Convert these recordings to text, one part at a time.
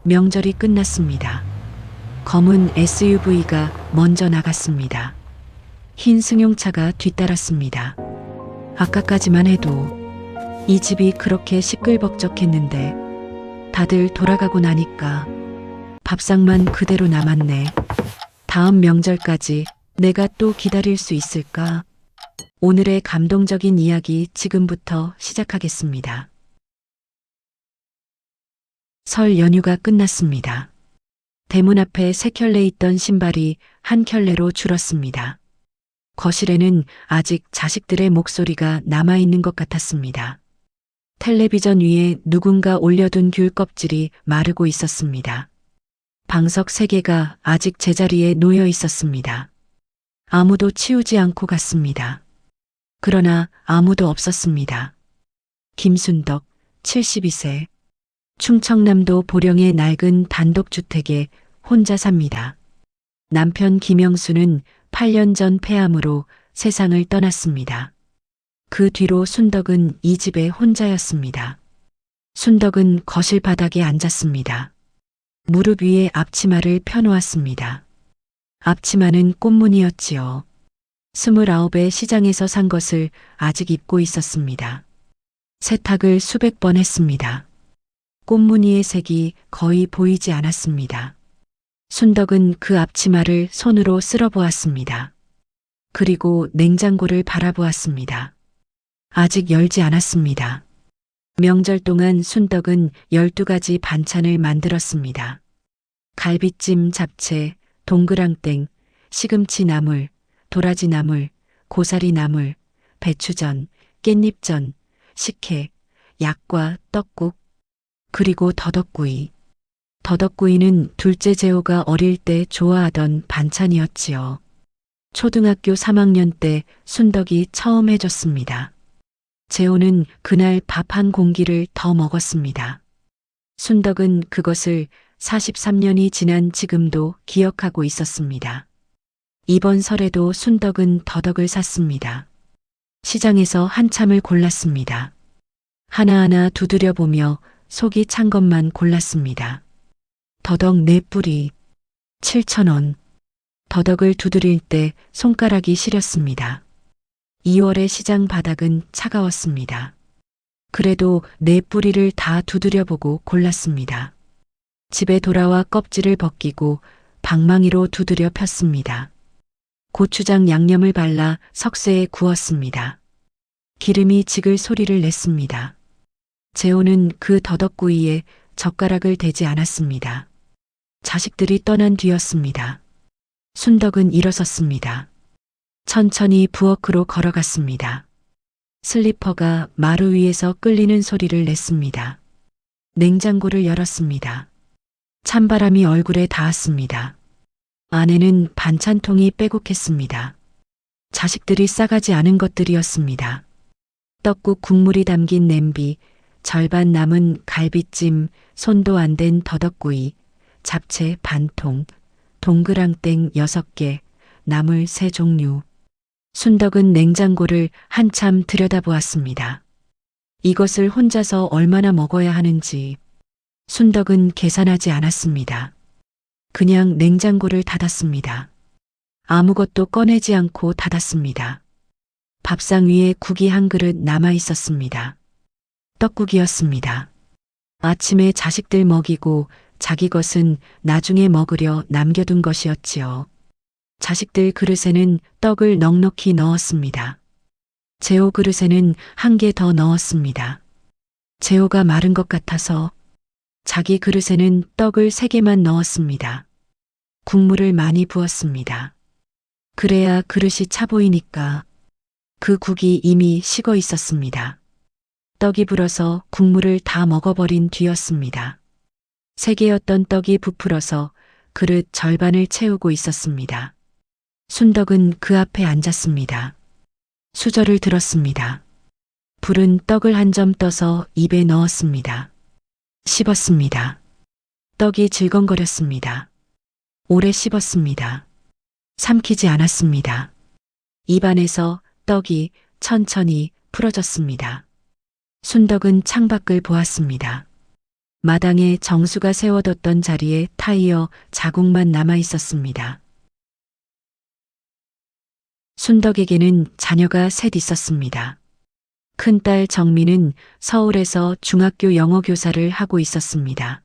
명절이 끝났습니다. 검은 SUV가 먼저 나갔습니다. 흰 승용차가 뒤따랐습니다. 아까까지만 해도 이 집이 그렇게 시끌벅적했는데 다들 돌아가고 나니까 밥상만 그대로 남았네. 다음 명절까지 내가 또 기다릴 수 있을까? 오늘의 감동적인 이야기 지금부터 시작하겠습니다. 설 연휴가 끝났습니다. 대문 앞에 세 켤레 있던 신발이 한 켤레로 줄었습니다. 거실에는 아직 자식들의 목소리가 남아있는 것 같았습니다. 텔레비전 위에 누군가 올려둔 귤 껍질이 마르고 있었습니다. 방석 세 개가 아직 제자리에 놓여 있었습니다. 아무도 치우지 않고 갔습니다. 그러나 아무도 없었습니다. 김순덕, 72세. 충청남도 보령의 낡은 단독주택에 혼자 삽니다. 남편 김영수는 8년 전 폐암으로 세상을 떠났습니다. 그 뒤로 순덕은 이 집에 혼자였습니다. 순덕은 거실 바닥에 앉았습니다. 무릎 위에 앞치마를 펴놓았습니다. 앞치마는 꽃무늬였지요. 29에 시장에서 산 것을 아직 입고 있었습니다. 세탁을 수백 번 했습니다. 꽃무늬의 색이 거의 보이지 않았습니다. 순덕은 그 앞치마를 손으로 쓸어보았습니다. 그리고 냉장고를 바라보았습니다. 아직 열지 않았습니다. 명절 동안 순덕은 12가지 반찬을 만들었습니다. 갈비찜, 잡채, 동그랑땡, 시금치 나물, 도라지 나물, 고사리 나물, 배추전, 깻잎전, 식혜, 약과 떡국, 그리고 더덕구이. 더덕구이는 둘째 재호가 어릴 때 좋아하던 반찬이었지요. 초등학교 3학년 때 순덕이 처음 해줬습니다. 재호는 그날 밥 한 공기를 더 먹었습니다. 순덕은 그것을 43년이 지난 지금도 기억하고 있었습니다. 이번 설에도 순덕은 더덕을 샀습니다. 시장에서 한참을 골랐습니다. 하나하나 두드려 보며 속이 찬 것만 골랐습니다. 더덕 4뿌리, 7,000원. 더덕을 두드릴 때 손가락이 시렸습니다. 2월의 시장 바닥은 차가웠습니다. 그래도 4뿌리를 다 두드려보고 골랐습니다. 집에 돌아와 껍질을 벗기고 방망이로 두드려 폈습니다. 고추장 양념을 발라 석쇠에 구웠습니다. 기름이 지글 소리를 냈습니다. 재호는 그 더덕구이에 젓가락을 대지 않았습니다. 자식들이 떠난 뒤였습니다. 순덕은 일어섰습니다. 천천히 부엌으로 걸어갔습니다. 슬리퍼가 마루 위에서 끌리는 소리를 냈습니다. 냉장고를 열었습니다. 찬바람이 얼굴에 닿았습니다. 안에는 반찬통이 빼곡했습니다. 자식들이 싸가지 않은 것들이었습니다. 떡국 국물이 담긴 냄비, 절반 남은 갈비찜, 손도 안 댄 더덕구이, 잡채 반통, 동그랑땡 6개, 나물 3종류. 순덕은 냉장고를 한참 들여다보았습니다. 이것을 혼자서 얼마나 먹어야 하는지 순덕은 계산하지 않았습니다. 그냥 냉장고를 닫았습니다. 아무것도 꺼내지 않고 닫았습니다. 밥상 위에 국이 한 그릇 남아 있었습니다. 떡국이었습니다. 아침에 자식들 먹이고 자기 것은 나중에 먹으려 남겨둔 것이었지요. 자식들 그릇에는 떡을 넉넉히 넣었습니다. 재호 그릇에는 한 개 더 넣었습니다. 재호가 마른 것 같아서 자기 그릇에는 떡을 3개만 넣었습니다. 국물을 많이 부었습니다. 그래야 그릇이 차 보이니까 그 국이 이미 식어 있었습니다. 떡이 불어서 국물을 다 먹어버린 뒤였습니다. 3개였던 떡이 부풀어서 그릇 절반을 채우고 있었습니다. 순덕은 그 앞에 앉았습니다. 수저를 들었습니다. 불은 떡을 한 점 떠서 입에 넣었습니다. 씹었습니다. 떡이 질겅거렸습니다. 오래 씹었습니다. 삼키지 않았습니다. 입안에서 떡이 천천히 풀어졌습니다. 순덕은 창밖을 보았습니다. 마당에 정수가 세워뒀던 자리에 타이어 자국만 남아 있었습니다. 순덕에게는 자녀가 셋 있었습니다. 큰딸 정민은 서울에서 중학교 영어 교사를 하고 있었습니다.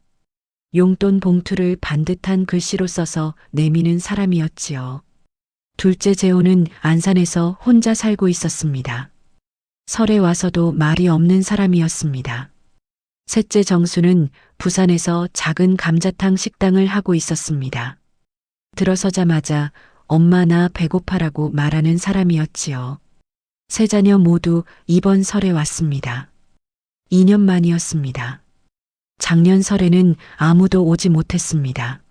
용돈 봉투를 반듯한 글씨로 써서 내미는 사람이었지요. 둘째 재호는 안산에서 혼자 살고 있었습니다. 설에 와서도 말이 없는 사람이었습니다. 셋째 정수는 부산에서 작은 감자탕 식당을 하고 있었습니다. 들어서자마자 엄마 나 배고파라고 말하는 사람이었지요. 세 자녀 모두 이번 설에 왔습니다. 2년 만이었습니다. 작년 설에는 아무도 오지 못했습니다.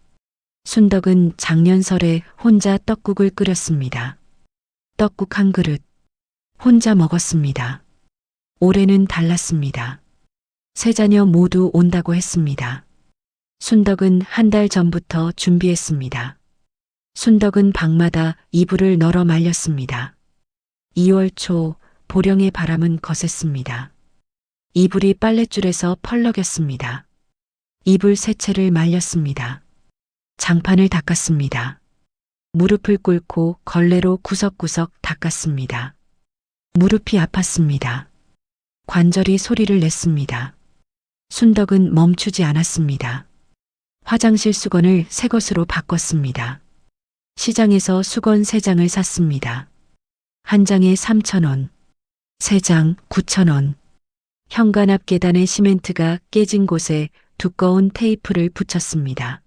순덕은 작년 설에 혼자 떡국을 끓였습니다. 떡국 한 그릇 혼자 먹었습니다. 올해는 달랐습니다. 세 자녀 모두 온다고 했습니다. 순덕은 한 달 전부터 준비했습니다. 순덕은 방마다 이불을 널어 말렸습니다. 2월 초 보령의 바람은 거셌습니다. 이불이 빨랫줄에서 펄럭였습니다. 이불 세 채를 말렸습니다. 장판을 닦았습니다. 무릎을 꿇고 걸레로 구석구석 닦았습니다. 무릎이 아팠습니다. 관절이 소리를 냈습니다. 순덕은 멈추지 않았습니다. 화장실 수건을 새 것으로 바꿨습니다. 시장에서 수건 3장을 샀습니다. 한 장에 3,000원, 3장 9,000원. 현관 앞 계단에 시멘트가 깨진 곳에 두꺼운 테이프를 붙였습니다.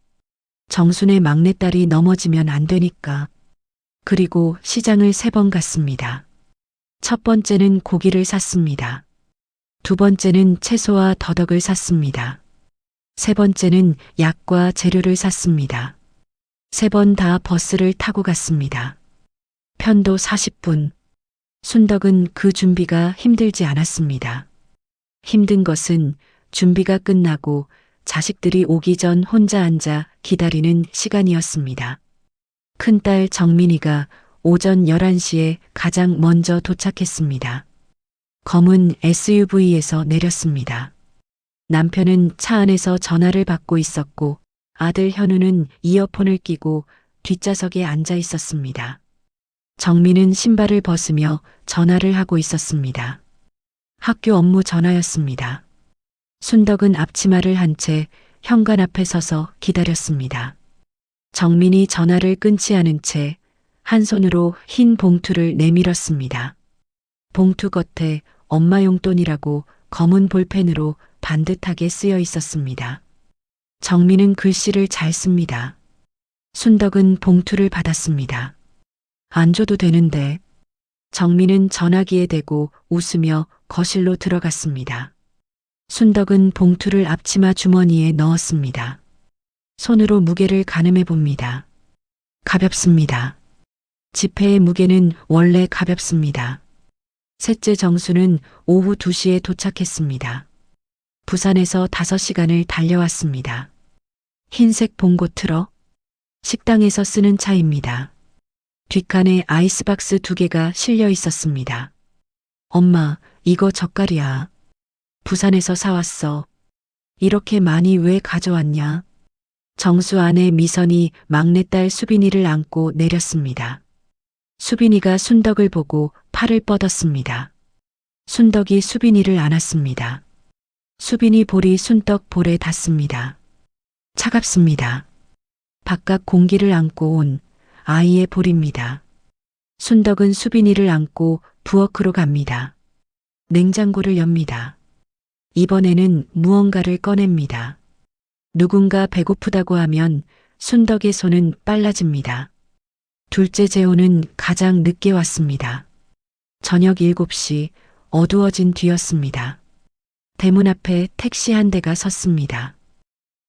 정순의 막내딸이 넘어지면 안 되니까. 그리고 시장을 3번 갔습니다. 첫 번째는 고기를 샀습니다. 두 번째는 채소와 더덕을 샀습니다. 세 번째는 약과 재료를 샀습니다. 3번 다 버스를 타고 갔습니다. 편도 40분. 순덕은 그 준비가 힘들지 않았습니다. 힘든 것은 준비가 끝나고 자식들이 오기 전 혼자 앉아 기다리는 시간이었습니다. 큰딸 정민이가 오전 11시에 가장 먼저 도착했습니다. 검은 SUV에서 내렸습니다. 남편은 차 안에서 전화를 받고 있었고 아들 현우는 이어폰을 끼고 뒷좌석에 앉아 있었습니다. 정민은 신발을 벗으며 전화를 하고 있었습니다. 학교 업무 전화였습니다. 순덕은 앞치마를 한 채 현관 앞에 서서 기다렸습니다. 정민이 전화를 끊지 않은 채 한 손으로 흰 봉투를 내밀었습니다. 봉투 겉에 엄마 용돈이라고 검은 볼펜으로 반듯하게 쓰여 있었습니다. 정민은 글씨를 잘 씁니다. 순덕은 봉투를 받았습니다. 안 줘도 되는데. 정민은 전화기에 대고 웃으며 거실로 들어갔습니다. 순덕은 봉투를 앞치마 주머니에 넣었습니다. 손으로 무게를 가늠해 봅니다. 가볍습니다. 지폐의 무게는 원래 가볍습니다. 셋째 정수는 오후 2시에 도착했습니다. 부산에서 5시간을 달려왔습니다. 흰색 봉고 트럭, 식당에서 쓰는 차입니다. 뒷칸에 아이스박스 2개가 실려 있었습니다. 엄마, 이거 젓갈이야. 부산에서 사왔어. 이렇게 많이 왜 가져왔냐? 정수 아내 미선이 막내딸 수빈이를 안고 내렸습니다. 수빈이가 순덕을 보고 팔을 뻗었습니다. 순덕이 수빈이를 안았습니다. 수빈이 볼이 순덕 볼에 닿습니다. 차갑습니다. 바깥 공기를 안고 온 아이의 볼입니다. 순덕은 수빈이를 안고 부엌으로 갑니다. 냉장고를 엽니다. 이번에는 무언가를 꺼냅니다. 누군가 배고프다고 하면 순덕의 손은 빨라집니다. 둘째 재호는 가장 늦게 왔습니다. 저녁 7시 어두워진 뒤였습니다. 대문 앞에 택시 한 대가 섰습니다.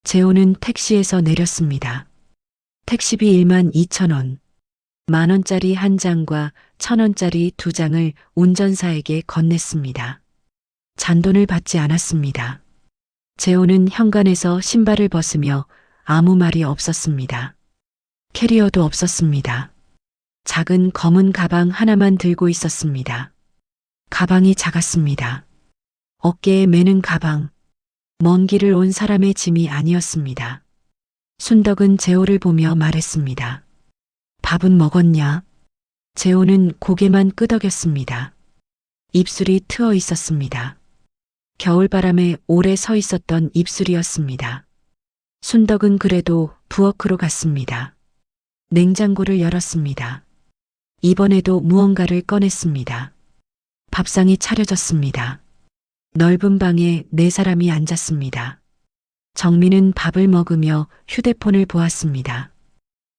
재호는 택시에서 내렸습니다. 택시비 12,000원, 10,000원짜리 한 장과 1,000원짜리 2장을 운전사에게 건넸습니다. 잔돈을 받지 않았습니다. 재호는 현관에서 신발을 벗으며 아무 말이 없었습니다. 캐리어도 없었습니다. 작은 검은 가방 하나만 들고 있었습니다. 가방이 작았습니다. 어깨에 매는 가방. 먼 길을 온 사람의 짐이 아니었습니다. 순덕은 재호를 보며 말했습니다. 밥은 먹었냐? 재호는 고개만 끄덕였습니다. 입술이 트어 있었습니다. 겨울바람에 오래 서 있었던 입술이었습니다. 순덕은 그래도 부엌으로 갔습니다. 냉장고를 열었습니다. 이번에도 무언가를 꺼냈습니다. 밥상이 차려졌습니다. 넓은 방에 네 사람이 앉았습니다. 정민은 밥을 먹으며 휴대폰을 보았습니다.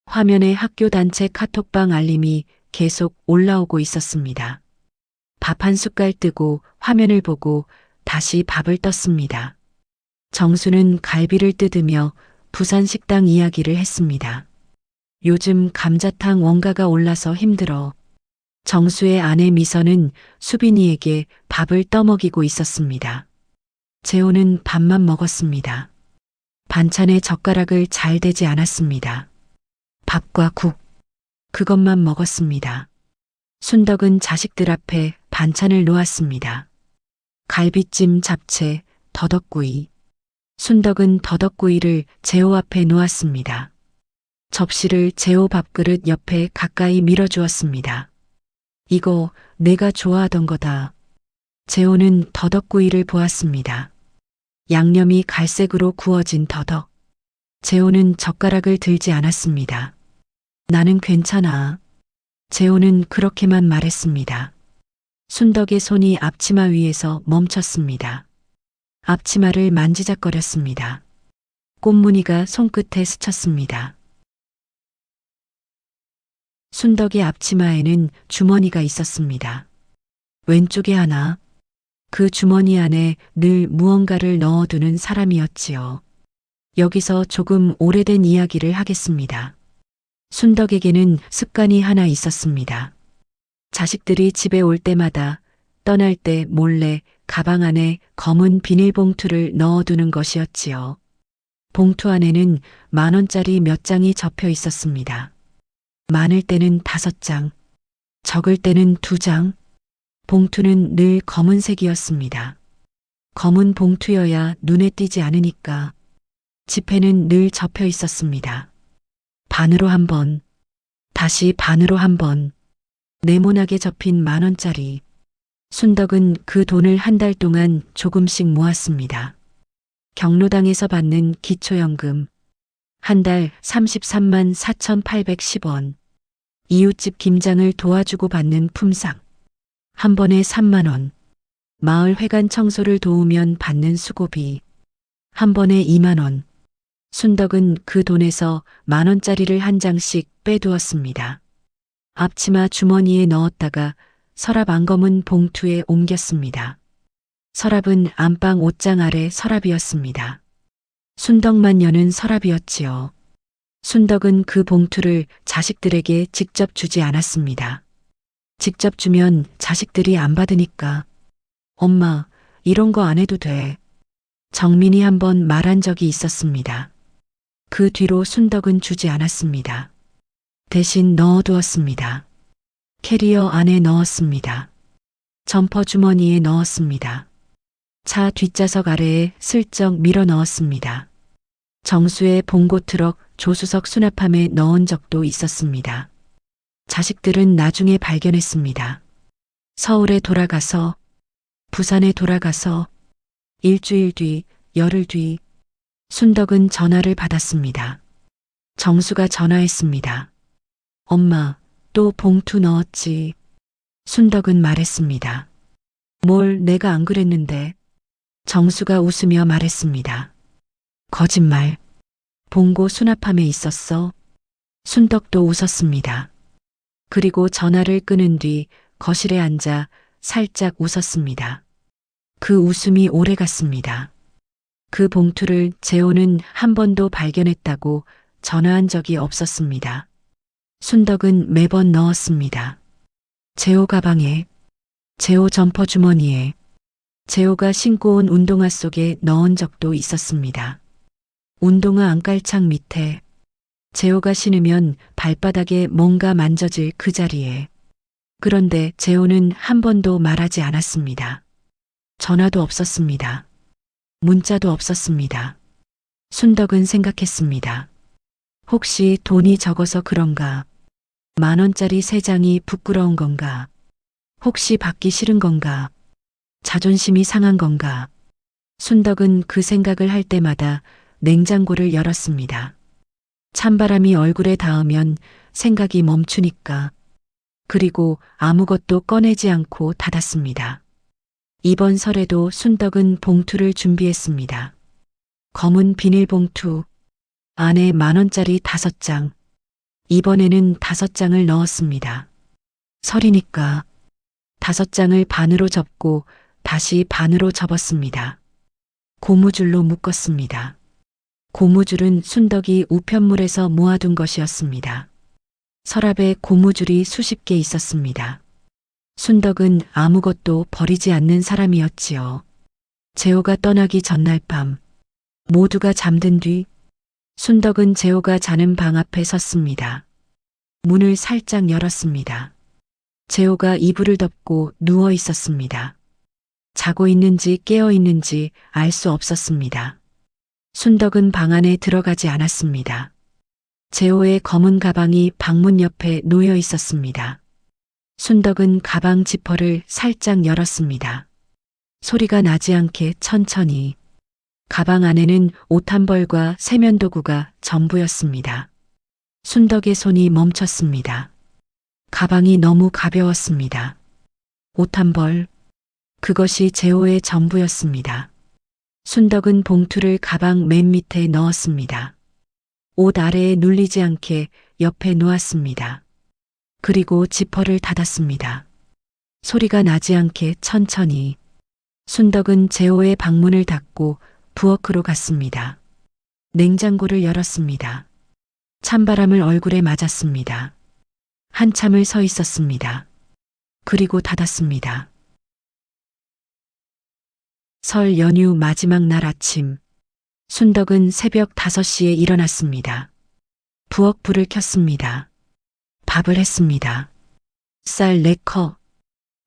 화면에 학교 단체 카톡방 알림이 계속 올라오고 있었습니다. 밥 한 숟갈 뜨고 화면을 보고 다시 밥을 떴습니다. 정수는 갈비를 뜯으며 부산 식당 이야기를 했습니다. 요즘 감자탕 원가가 올라서 힘들어. 정수의 아내 미선은 수빈이에게 밥을 떠먹이고 있었습니다. 재호는 밥만 먹었습니다. 반찬에 젓가락을 잘 대지 않았습니다. 밥과 국, 그것만 먹었습니다. 순덕은 자식들 앞에 반찬을 놓았습니다. 갈비찜, 잡채, 더덕구이. 순덕은 더덕구이를 재호 앞에 놓았습니다. 접시를 재호 밥그릇 옆에 가까이 밀어주었습니다. 이거 내가 좋아하던 거다. 재호는 더덕구이를 보았습니다. 양념이 갈색으로 구워진 더덕. 재호는 젓가락을 들지 않았습니다. 나는 괜찮아. 재호는 그렇게만 말했습니다. 순덕의 손이 앞치마 위에서 멈췄습니다. 앞치마를 만지작거렸습니다. 꽃무늬가 손끝에 스쳤습니다. 순덕의 앞치마에는 주머니가 있었습니다. 왼쪽에 하나, 그 주머니 안에 늘 무언가를 넣어두는 사람이었지요. 여기서 조금 오래된 이야기를 하겠습니다. 순덕에게는 습관이 하나 있었습니다. 자식들이 집에 올 때마다 떠날 때 몰래 가방 안에 검은 비닐봉투를 넣어두는 것이었지요. 봉투 안에는 10,000원짜리 몇 장이 접혀 있었습니다. 많을 때는 5장, 적을 때는 2장. 봉투는 늘 검은색이었습니다. 검은 봉투여야 눈에 띄지 않으니까. 지폐는 늘 접혀 있었습니다. 반으로 한 번, 다시 반으로 한 번, 네모나게 접힌 10,000원짜리. 순덕은 그 돈을 한 달 동안 조금씩 모았습니다. 경로당에서 받는 기초연금, 한 달 33만 4,810원. 이웃집 김장을 도와주고 받는 품삯, 한 번에 3만 원. 마을 회관 청소를 도우면 받는 수고비, 한 번에 2만 원. 순덕은 그 돈에서 10,000원짜리를 한 장씩 빼두었습니다. 앞치마 주머니에 넣었다가 서랍 안검은 봉투에 옮겼습니다. 서랍은 안방 옷장 아래 서랍이었습니다. 순덕만 여는 서랍이었지요. 순덕은 그 봉투를 자식들에게 직접 주지 않았습니다. 직접 주면 자식들이 안 받으니까. 엄마, 이런 거 안 해도 돼. 정민이 한번 말한 적이 있었습니다. 그 뒤로 순덕은 주지 않았습니다. 대신 넣어두었습니다. 캐리어 안에 넣었습니다. 점퍼 주머니에 넣었습니다. 차 뒷좌석 아래에 슬쩍 밀어 넣었습니다. 정수의 봉고 트럭 조수석 수납함에 넣은 적도 있었습니다. 자식들은 나중에 발견했습니다. 서울에 돌아가서, 부산에 돌아가서, 일주일 뒤, 열흘 뒤, 순덕은 전화를 받았습니다. 정수가 전화했습니다. 엄마, 또 봉투 넣었지. 순덕은 말했습니다. 뭘 내가 안 그랬는데. 정수가 웃으며 말했습니다. 거짓말. 봉고 수납함에 있었어. 순덕도 웃었습니다. 그리고 전화를 끊은 뒤 거실에 앉아 살짝 웃었습니다. 그 웃음이 오래갔습니다. 그 봉투를 재호는 한 번도 발견했다고 전화한 적이 없었습니다. 순덕은 매번 넣었습니다. 재호 가방에, 재호 점퍼 주머니에, 재호가 신고 온 운동화 속에 넣은 적도 있었습니다. 운동화 안깔창 밑에, 재호가 신으면 발바닥에 뭔가 만져질 그 자리에. 그런데 재호는 한 번도 말하지 않았습니다. 전화도 없었습니다. 문자도 없었습니다. 순덕은 생각했습니다. 혹시 돈이 적어서 그런가? 10,000원짜리 3장이 부끄러운 건가? 혹시 받기 싫은 건가? 자존심이 상한 건가? 순덕은 그 생각을 할 때마다 냉장고를 열었습니다. 찬바람이 얼굴에 닿으면 생각이 멈추니까. 그리고 아무것도 꺼내지 않고 닫았습니다. 이번 설에도 순덕은 봉투를 준비했습니다. 검은 비닐봉투, 안에 10,000원짜리 5장. 이번에는 5장을 넣었습니다. 설이니까 5장을 반으로 접고 다시 반으로 접었습니다. 고무줄로 묶었습니다. 고무줄은 순덕이 우편물에서 모아둔 것이었습니다. 서랍에 고무줄이 수십 개 있었습니다. 순덕은 아무것도 버리지 않는 사람이었지요. 재호가 떠나기 전날 밤, 모두가 잠든 뒤 순덕은 재호가 자는 방 앞에 섰습니다. 문을 살짝 열었습니다. 재호가 이불을 덮고 누워 있었습니다. 자고 있는지 깨어 있는지 알 수 없었습니다. 순덕은 방 안에 들어가지 않았습니다. 재호의 검은 가방이 방문 옆에 놓여 있었습니다. 순덕은 가방 지퍼를 살짝 열었습니다. 소리가 나지 않게 천천히. 가방 안에는 옷 한 벌과 세면도구가 전부였습니다. 순덕의 손이 멈췄습니다. 가방이 너무 가벼웠습니다. 옷 한 벌, 그것이 재호의 전부였습니다. 순덕은 봉투를 가방 맨 밑에 넣었습니다. 옷 아래에 눌리지 않게 옆에 놓았습니다. 그리고 지퍼를 닫았습니다. 소리가 나지 않게 천천히. 순덕은 재호의 방문을 닫고 부엌으로 갔습니다. 냉장고를 열었습니다. 찬바람을 얼굴에 맞았습니다. 한참을 서 있었습니다. 그리고 닫았습니다. 설 연휴 마지막 날 아침, 순덕은 새벽 5시에 일어났습니다. 부엌 불을 켰습니다. 밥을 했습니다. 쌀 4컵,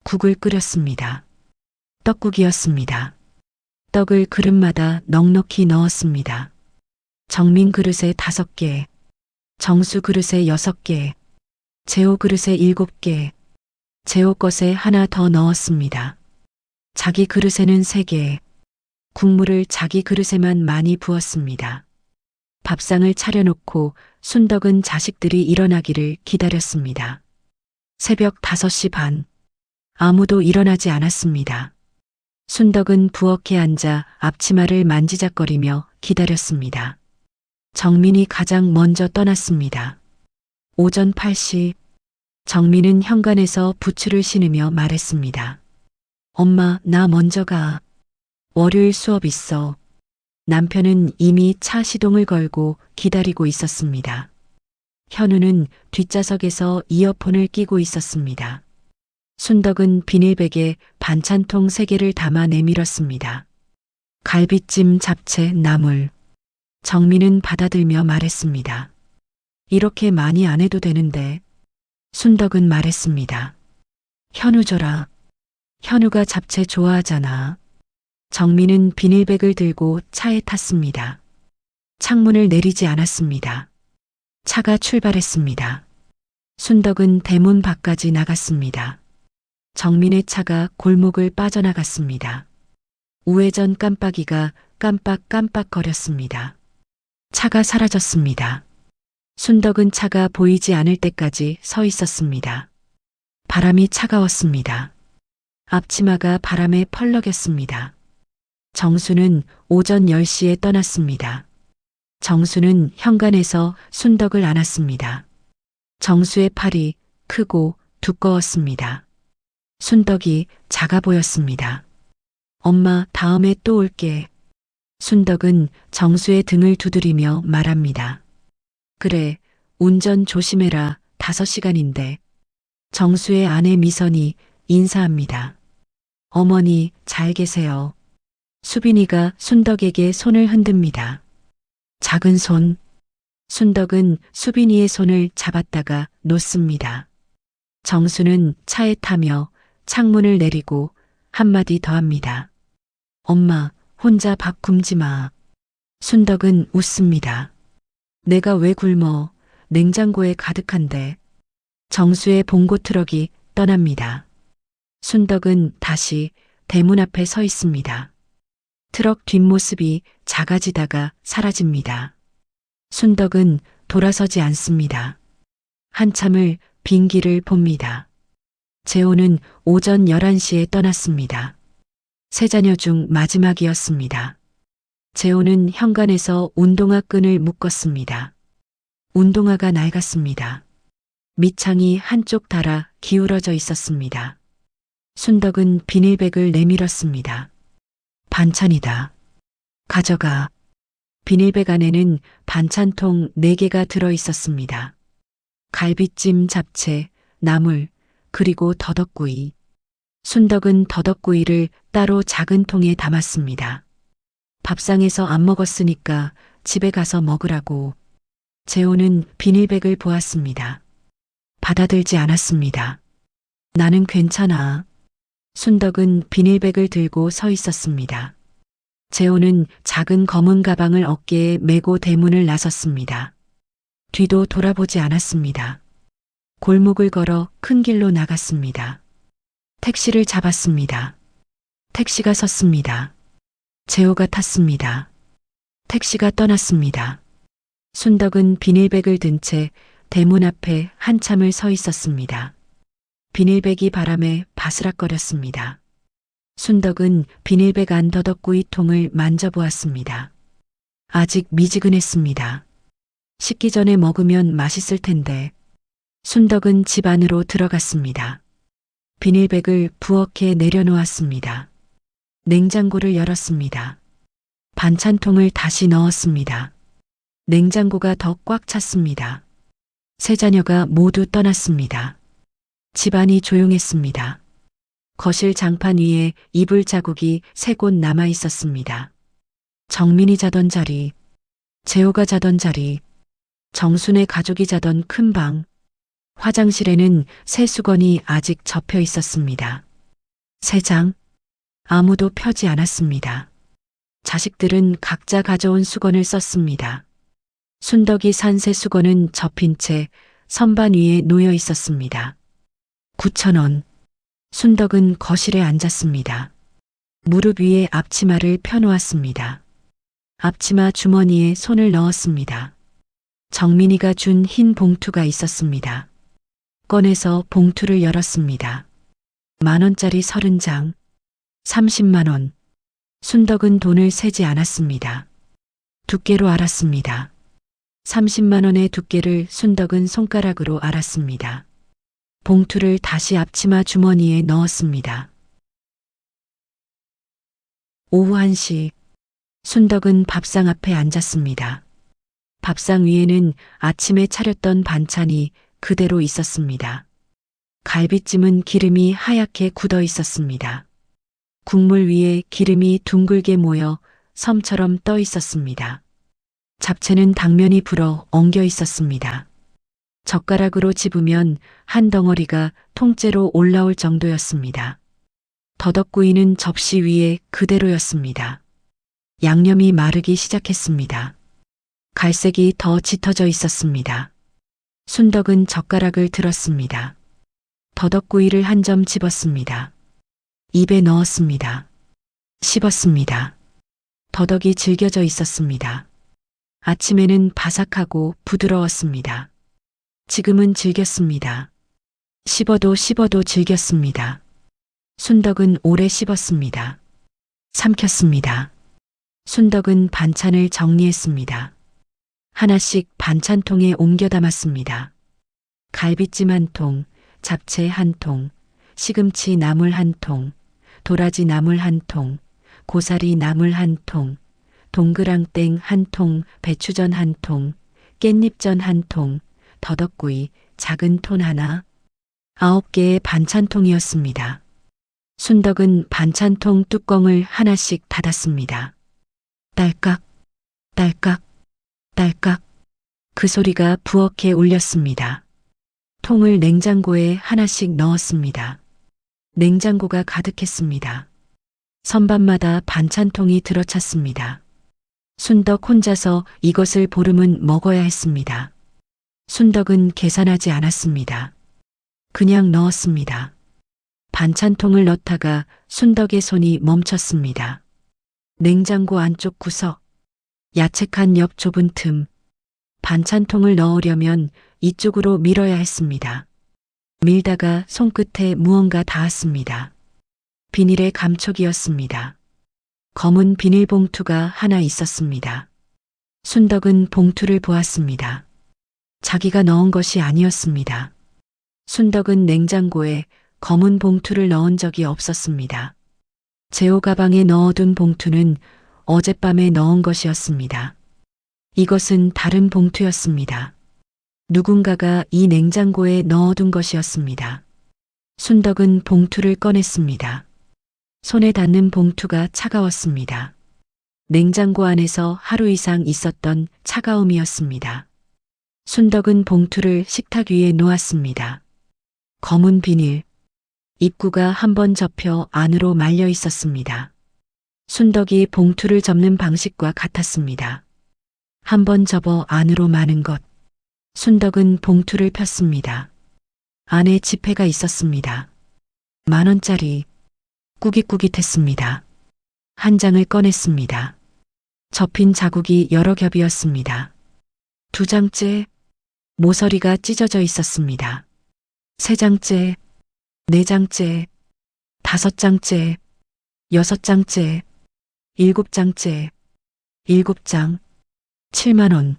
국을 끓였습니다. 떡국이었습니다. 떡을 그릇마다 넉넉히 넣었습니다. 정민 그릇에 5개, 정수 그릇에 6개, 재호 그릇에 7개, 재호 것에 하나 더 넣었습니다. 자기 그릇에는 3개, 국물을 자기 그릇에만 많이 부었습니다. 밥상을 차려놓고 순덕은 자식들이 일어나기를 기다렸습니다. 새벽 5시 반. 아무도 일어나지 않았습니다. 순덕은 부엌에 앉아 앞치마를 만지작거리며 기다렸습니다. 정민이 가장 먼저 떠났습니다. 오전 8시, 정민은 현관에서 부츠를 신으며 말했습니다. 엄마, 나 먼저 가. 월요일 수업 있어. 남편은 이미 차 시동을 걸고 기다리고 있었습니다. 현우는 뒷좌석에서 이어폰을 끼고 있었습니다. 순덕은 비닐백에 반찬통 3개를 담아 내밀었습니다. 갈비찜, 잡채, 나물. 정민은 받아들며 말했습니다. 이렇게 많이 안 해도 되는데. 순덕은 말했습니다. 현우 줘라. 현우가 잡채 좋아하잖아. 정민은 비닐백을 들고 차에 탔습니다. 창문을 내리지 않았습니다. 차가 출발했습니다. 순덕은 대문 밖까지 나갔습니다. 정민의 차가 골목을 빠져나갔습니다. 우회전 깜빡이가 깜빡깜빡거렸습니다. 차가 사라졌습니다. 순덕은 차가 보이지 않을 때까지 서 있었습니다. 바람이 차가웠습니다. 앞치마가 바람에 펄럭였습니다. 정수는 오전 10시에 떠났습니다. 정수는 현관에서 순덕을 안았습니다. 정수의 팔이 크고 두꺼웠습니다. 순덕이 작아 보였습니다. 엄마, 다음에 또 올게. 순덕은 정수의 등을 두드리며 말합니다. 그래, 운전 조심해라. 5시간인데. 정수의 아내 미선이 인사합니다. 어머니, 잘 계세요. 수빈이가 순덕에게 손을 흔듭니다. 작은 손. 순덕은 수빈이의 손을 잡았다가 놓습니다. 정수는 차에 타며 창문을 내리고 한마디 더 합니다. 엄마, 혼자 밥 굶지 마. 순덕은 웃습니다. 내가 왜 굶어? 냉장고에 가득한데. 정수의 봉고 트럭이 떠납니다. 순덕은 다시 대문 앞에 서 있습니다. 트럭 뒷모습이 작아지다가 사라집니다. 순덕은 돌아서지 않습니다. 한참을 빈 길을 봅니다. 재호는 오전 11시에 떠났습니다. 세 자녀 중 마지막이었습니다. 재호는 현관에서 운동화 끈을 묶었습니다. 운동화가 낡았습니다. 밑창이 한쪽 달아 기울어져 있었습니다. 순덕은 비닐백을 내밀었습니다. 반찬이다. 가져가. 비닐백 안에는 반찬통 4개가 들어 있었습니다. 갈비찜, 잡채, 나물, 그리고 더덕구이. 순덕은 더덕구이를 따로 작은 통에 담았습니다. 밥상에서 안 먹었으니까 집에 가서 먹으라고. 재호는 비닐백을 보았습니다. 받아들지 않았습니다. 나는 괜찮아. 순덕은 비닐백을 들고 서 있었습니다. 재호는 작은 검은 가방을 어깨에 메고 대문을 나섰습니다. 뒤도 돌아보지 않았습니다. 골목을 걸어 큰 길로 나갔습니다. 택시를 잡았습니다. 택시가 섰습니다. 재호가 탔습니다. 택시가 떠났습니다. 순덕은 비닐백을 든 채 대문 앞에 한참을 서 있었습니다. 비닐백이 바람에 바스락거렸습니다. 순덕은 비닐백 안 더덕구이 통을 만져보았습니다. 아직 미지근했습니다. 식기 전에 먹으면 맛있을 텐데. 순덕은 집 안으로 들어갔습니다. 비닐백을 부엌에 내려놓았습니다. 냉장고를 열었습니다. 반찬통을 다시 넣었습니다. 냉장고가 더 꽉 찼습니다. 세 자녀가 모두 떠났습니다. 집안이 조용했습니다. 거실 장판 위에 이불 자국이 3곳 남아 있었습니다. 정민이 자던 자리, 재호가 자던 자리, 정순의 가족이 자던 큰 방, 화장실에는 새 수건이 아직 접혀 있었습니다. 3장, 아무도 펴지 않았습니다. 자식들은 각자 가져온 수건을 썼습니다. 순덕이 산 새 수건은 접힌 채 선반 위에 놓여 있었습니다. 9,000원. 순덕은 거실에 앉았습니다. 무릎 위에 앞치마를 펴놓았습니다. 앞치마 주머니에 손을 넣었습니다. 정민이가 준 흰 봉투가 있었습니다. 꺼내서 봉투를 열었습니다. 10,000원짜리 30장. 30만 원. 순덕은 돈을 세지 않았습니다. 두께로 알았습니다. 30만 원의 두께를 순덕은 손가락으로 알았습니다. 봉투를 다시 앞치마 주머니에 넣었습니다. 오후 1시, 순덕은 밥상 앞에 앉았습니다. 밥상 위에는 아침에 차렸던 반찬이 그대로 있었습니다. 갈비찜은 기름이 하얗게 굳어 있었습니다. 국물 위에 기름이 둥글게 모여 섬처럼 떠 있었습니다. 잡채는 당면이 불어 엉겨 있었습니다. 젓가락으로 집으면 한 덩어리가 통째로 올라올 정도였습니다. 더덕구이는 접시 위에 그대로였습니다. 양념이 마르기 시작했습니다. 갈색이 더 짙어져 있었습니다. 순덕은 젓가락을 들었습니다. 더덕구이를 한 점 집었습니다. 입에 넣었습니다. 씹었습니다. 더덕이 질겨져 있었습니다. 아침에는 바삭하고 부드러웠습니다. 지금은 질겼습니다. 씹어도 질겼습니다. 순덕은 오래 씹었습니다. 삼켰습니다. 순덕은 반찬을 정리했습니다. 하나씩 반찬통에 옮겨 담았습니다. 갈비찜 1통, 잡채 1통, 시금치 나물 1통, 도라지 나물 1통, 고사리 나물 1통, 동그랑땡 1통, 배추전 1통, 깻잎전 1통, 더덕구이 작은 톤 하나, 9개의 반찬통이었습니다. 순덕은 반찬통 뚜껑을 하나씩 닫았습니다. 딸깍, 딸깍, 딸깍. 그 소리가 부엌에 울렸습니다. 통을 냉장고에 하나씩 넣었습니다. 냉장고가 가득했습니다. 선반마다 반찬통이 들어찼습니다. 순덕 혼자서 이것을 보름은 먹어야 했습니다. 순덕은 계산하지 않았습니다. 그냥 넣었습니다. 반찬통을 넣다가 순덕의 손이 멈췄습니다. 냉장고 안쪽 구석, 야채칸 옆 좁은 틈, 반찬통을 넣으려면 이쪽으로 밀어야 했습니다. 밀다가 손끝에 무언가 닿았습니다. 비닐의 감촉이었습니다. 검은 비닐봉투가 하나 있었습니다. 순덕은 봉투를 보았습니다. 자기가 넣은 것이 아니었습니다. 순덕은 냉장고에 검은 봉투를 넣은 적이 없었습니다. 제호 가방에 넣어둔 봉투는 어젯밤에 넣은 것이었습니다. 이것은 다른 봉투였습니다. 누군가가 이 냉장고에 넣어둔 것이었습니다. 순덕은 봉투를 꺼냈습니다. 손에 닿는 봉투가 차가웠습니다. 냉장고 안에서 하루 이상 있었던 차가움이었습니다. 순덕은 봉투를 식탁 위에 놓았습니다. 검은 비닐, 입구가 한번 접혀 안으로 말려 있었습니다. 순덕이 봉투를 접는 방식과 같았습니다. 한번 접어 안으로 마는 것. 순덕은 봉투를 폈습니다. 안에 지폐가 있었습니다. 10,000원짜리. 꾸깃꾸깃했습니다. 한 장을 꺼냈습니다. 접힌 자국이 여러 겹이었습니다. 2장째, 모서리가 찢어져 있었습니다. 3장째, 4장째, 5장째, 6장째, 7장째, 7장, 70,000원.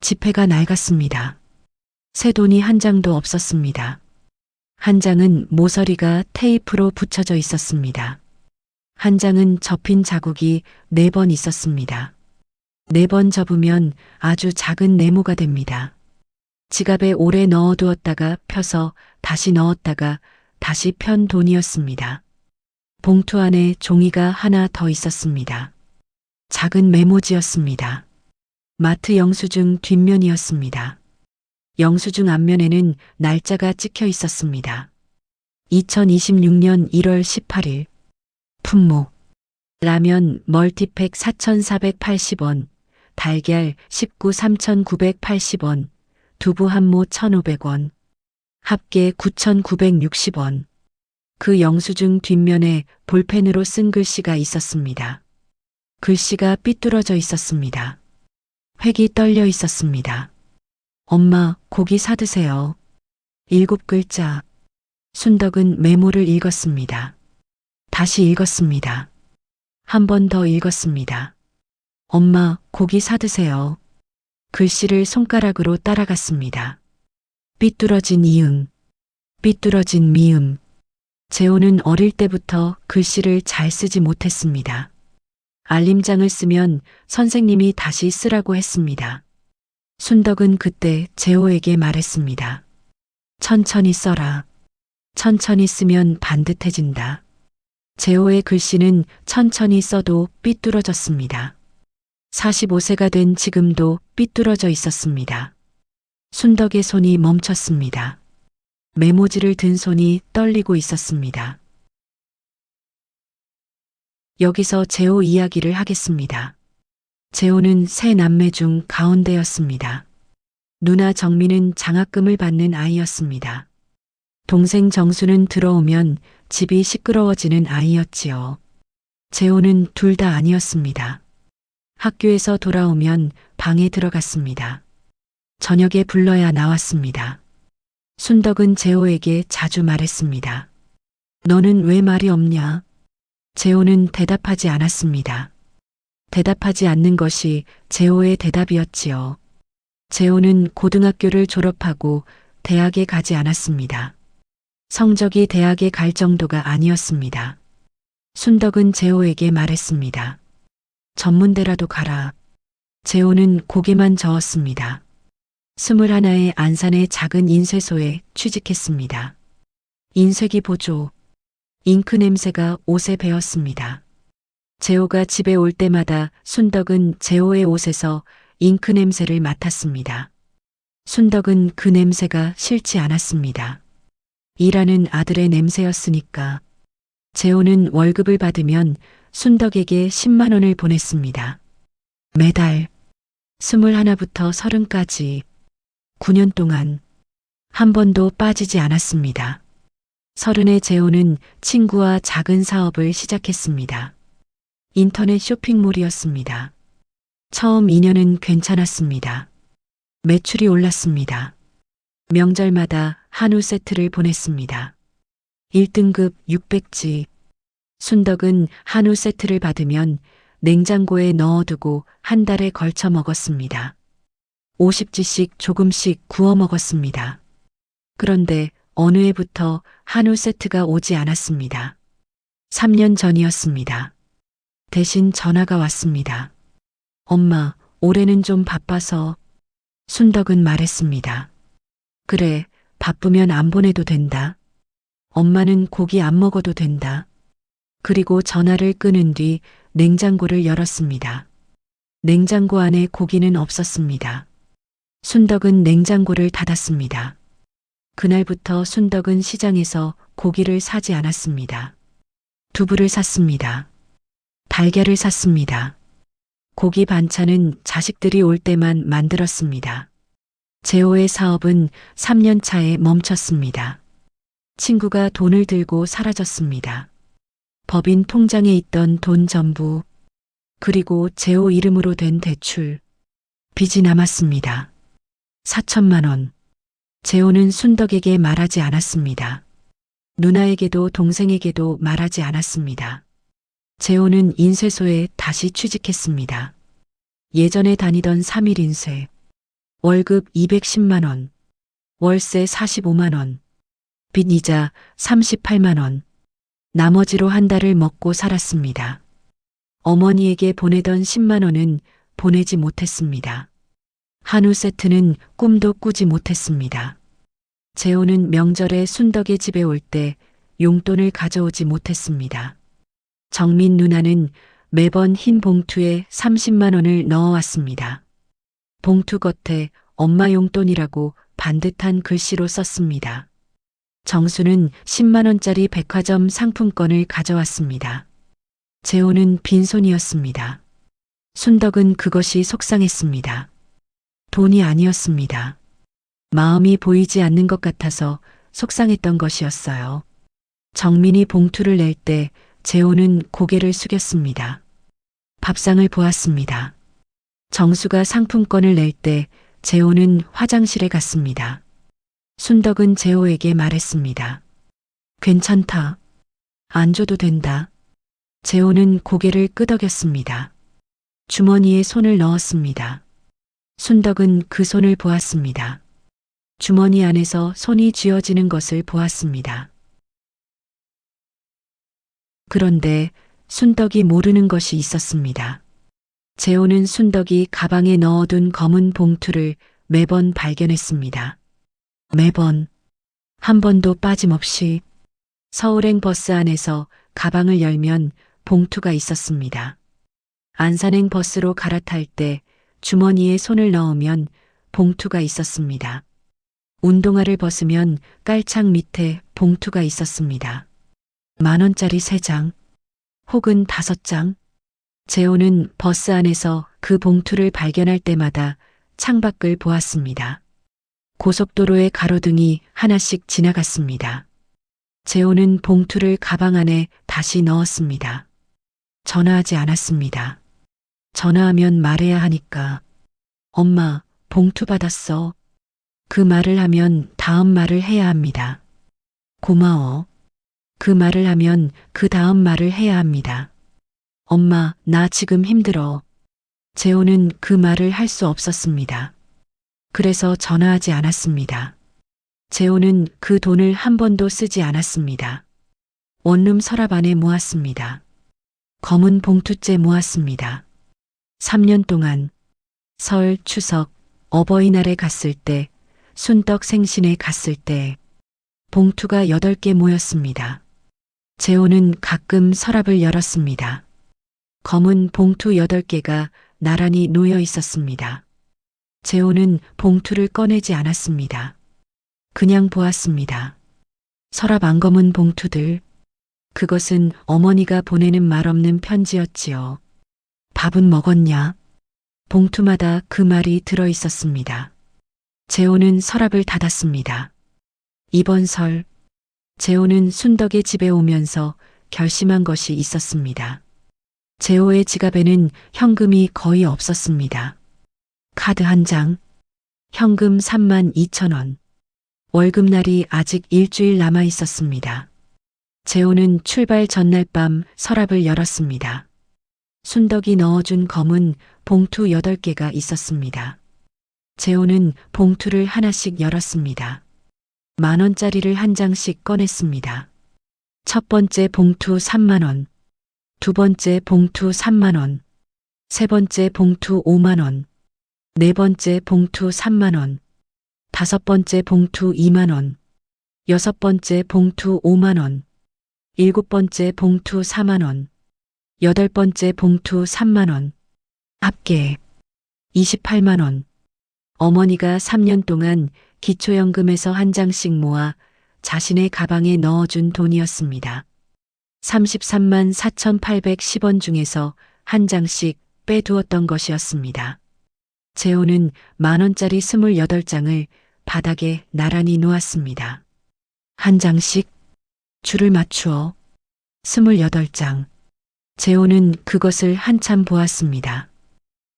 지폐가 낡았습니다. 새 돈이 한 장도 없었습니다. 한 장은 모서리가 테이프로 붙여져 있었습니다. 한 장은 접힌 자국이 4번 있었습니다. 4번 접으면 아주 작은 네모가 됩니다. 지갑에 오래 넣어두었다가 펴서 다시 넣었다가 다시 편 돈이었습니다. 봉투 안에 종이가 하나 더 있었습니다. 작은 메모지였습니다. 마트 영수증 뒷면이었습니다. 영수증 앞면에는 날짜가 찍혀 있었습니다. 2026년 1월 18일. 품목. 라면 멀티팩 4,480원, 달걀 19 3,980원, 두부 한모 1,500원, 합계 9,960원. 그 영수증 뒷면에 볼펜으로 쓴 글씨가 있었습니다. 글씨가 삐뚤어져 있었습니다. 획이 떨려 있었습니다. 엄마, 고기 사드세요. 7글자. 순덕은 메모를 읽었습니다. 다시 읽었습니다. 한 번 더 읽었습니다. 엄마, 고기 사드세요. 글씨를 손가락으로 따라갔습니다. 삐뚤어진 이응, 삐뚤어진 미음. 재호는 어릴 때부터 글씨를 잘 쓰지 못했습니다. 알림장을 쓰면 선생님이 다시 쓰라고 했습니다. 순덕은 그때 재호에게 말했습니다. 천천히 써라. 천천히 쓰면 반듯해진다. 재호의 글씨는 천천히 써도 삐뚤어졌습니다. 45세가 된 지금도 삐뚤어져 있었습니다. 순덕의 손이 멈췄습니다. 메모지를 든 손이 떨리고 있었습니다. 여기서 재호 이야기를 하겠습니다. 재호는 세 남매 중 가운데였습니다. 누나 정민은 장학금을 받는 아이였습니다. 동생 정수는 들어오면 집이 시끄러워지는 아이였지요. 재호는 둘 다 아니었습니다. 학교에서 돌아오면 방에 들어갔습니다. 저녁에 불러야 나왔습니다. 순덕은 재호에게 자주 말했습니다. 너는 왜 말이 없냐? 재호는 대답하지 않았습니다. 대답하지 않는 것이 재호의 대답이었지요. 재호는 고등학교를 졸업하고 대학에 가지 않았습니다. 성적이 대학에 갈 정도가 아니었습니다. 순덕은 재호에게 말했습니다. 전문대라도 가라. 재호는 고개만 저었습니다. 21의 안산의 작은 인쇄소에 취직했습니다. 인쇄기 보조, 잉크 냄새가 옷에 배었습니다. 재호가 집에 올 때마다 순덕은 재호의 옷에서 잉크 냄새를 맡았습니다. 순덕은 그 냄새가 싫지 않았습니다. 일하는 아들의 냄새였으니까. 재호는 월급을 받으면 순덕에게 10만 원을 보냈습니다. 매달 21부터 30까지 9년 동안 한 번도 빠지지 않았습니다. 30의 재호는 친구와 작은 사업을 시작했습니다. 인터넷 쇼핑몰이었습니다. 처음 2년은 괜찮았습니다. 매출이 올랐습니다. 명절마다 한우 세트를 보냈습니다. 1등급 600지. 순덕은 한우 세트를 받으면 냉장고에 넣어두고 한 달에 걸쳐 먹었습니다. 50지씩 조금씩 구워 먹었습니다. 그런데 어느 해부터 한우 세트가 오지 않았습니다. 3년 전이었습니다. 대신 전화가 왔습니다. 엄마, 올해는 좀 바빠서. 순덕은 말했습니다. 그래, 바쁘면 안 보내도 된다. 엄마는 고기 안 먹어도 된다. 그리고 전화를 끊은 뒤 냉장고를 열었습니다. 냉장고 안에 고기는 없었습니다. 순덕은 냉장고를 닫았습니다. 그날부터 순덕은 시장에서 고기를 사지 않았습니다. 두부를 샀습니다. 달걀을 샀습니다. 고기 반찬은 자식들이 올 때만 만들었습니다. 재호의 사업은 3년 차에 멈췄습니다. 친구가 돈을 들고 사라졌습니다. 법인 통장에 있던 돈 전부, 그리고 재호 이름으로 된 대출, 빚이 남았습니다. 4천만 원. 재호는 순덕에게 말하지 않았습니다. 누나에게도 동생에게도 말하지 않았습니다. 재호는 인쇄소에 다시 취직했습니다. 예전에 다니던 3일 인쇄, 월급 210만 원, 월세 45만 원, 빚 이자 38만 원, 나머지로 한 달을 먹고 살았습니다. 어머니에게 보내던 10만 원은 보내지 못했습니다. 한우 세트는 꿈도 꾸지 못했습니다. 재호는 명절에 순덕의 집에 올 때 용돈을 가져오지 못했습니다. 정민 누나는 매번 흰 봉투에 30만 원을 넣어왔습니다. 봉투 겉에 엄마 용돈이라고 반듯한 글씨로 썼습니다. 정수는 10만 원짜리 백화점 상품권을 가져왔습니다. 재호는 빈손이었습니다. 순덕은 그것이 속상했습니다. 돈이 아니었습니다. 마음이 보이지 않는 것 같아서 속상했던 것이었어요. 정민이 봉투를 낼 때 재호는 고개를 숙였습니다. 밥상을 보았습니다. 정수가 상품권을 낼 때 재호는 화장실에 갔습니다. 순덕은 재호에게 말했습니다. 괜찮다. 안 줘도 된다. 재호는 고개를 끄덕였습니다. 주머니에 손을 넣었습니다. 순덕은 그 손을 보았습니다. 주머니 안에서 손이 쥐어지는 것을 보았습니다. 그런데 순덕이 모르는 것이 있었습니다. 재호는 순덕이 가방에 넣어둔 검은 봉투를 매번 발견했습니다. 매번, 한 번도 빠짐없이. 서울행 버스 안에서 가방을 열면 봉투가 있었습니다. 안산행 버스로 갈아탈 때 주머니에 손을 넣으면 봉투가 있었습니다. 운동화를 벗으면 깔창 밑에 봉투가 있었습니다. 10,000원짜리 3장, 혹은 5장. 재호는 버스 안에서 그 봉투를 발견할 때마다 창밖을 보았습니다. 고속도로의 가로등이 하나씩 지나갔습니다. 재호는 봉투를 가방 안에 다시 넣었습니다. 전화하지 않았습니다. 전화하면 말해야 하니까. 엄마, 봉투 받았어. 그 말을 하면 다음 말을 해야 합니다. 고마워. 그 말을 하면 그 다음 말을 해야 합니다. 엄마, 나 지금 힘들어. 재호는 그 말을 할 수 없었습니다. 그래서 전화하지 않았습니다. 재호는 그 돈을 한 번도 쓰지 않았습니다. 원룸 서랍 안에 모았습니다. 검은 봉투째 모았습니다. 3년 동안 설, 추석, 어버이날에 갔을 때, 순덕 생신에 갔을 때 봉투가 8개 모였습니다. 재호는 가끔 서랍을 열었습니다. 검은 봉투 8개가 나란히 놓여 있었습니다. 재호는 봉투를 꺼내지 않았습니다. 그냥 보았습니다. 서랍 안 검은 봉투들, 그것은 어머니가 보내는 말없는 편지였지요. 밥은 먹었냐? 봉투마다 그 말이 들어 있었습니다. 재호는 서랍을 닫았습니다. 이번 설, 재호는 순덕의 집에 오면서 결심한 것이 있었습니다. 재호의 지갑에는 현금이 거의 없었습니다. 카드 한 장, 현금 32,000원. 월급날이 아직 일주일 남아 있었습니다. 재호는 출발 전날 밤 서랍을 열었습니다. 순덕이 넣어준 검은 봉투 8개가 있었습니다. 재호는 봉투를 하나씩 열었습니다. 10,000원짜리를 한 장씩 꺼냈습니다. 첫 번째 봉투 3만원, 두 번째 봉투 3만원, 세 번째 봉투 5만원, 네 번째 봉투 3만원, 다섯 번째 봉투 2만원, 여섯 번째 봉투 5만원, 일곱 번째 봉투 4만원, 여덟 번째 봉투 3만원, 합계 28만원. 어머니가 3년 동안 기초연금에서 한 장씩 모아 자신의 가방에 넣어준 돈이었습니다. 33만 4,810원 중에서 한 장씩 빼두었던 것이었습니다. 재호는 10,000원짜리 28장을 바닥에 나란히 놓았습니다. 한 장씩 줄을 맞추어 28장. 재호는 그것을 한참 보았습니다.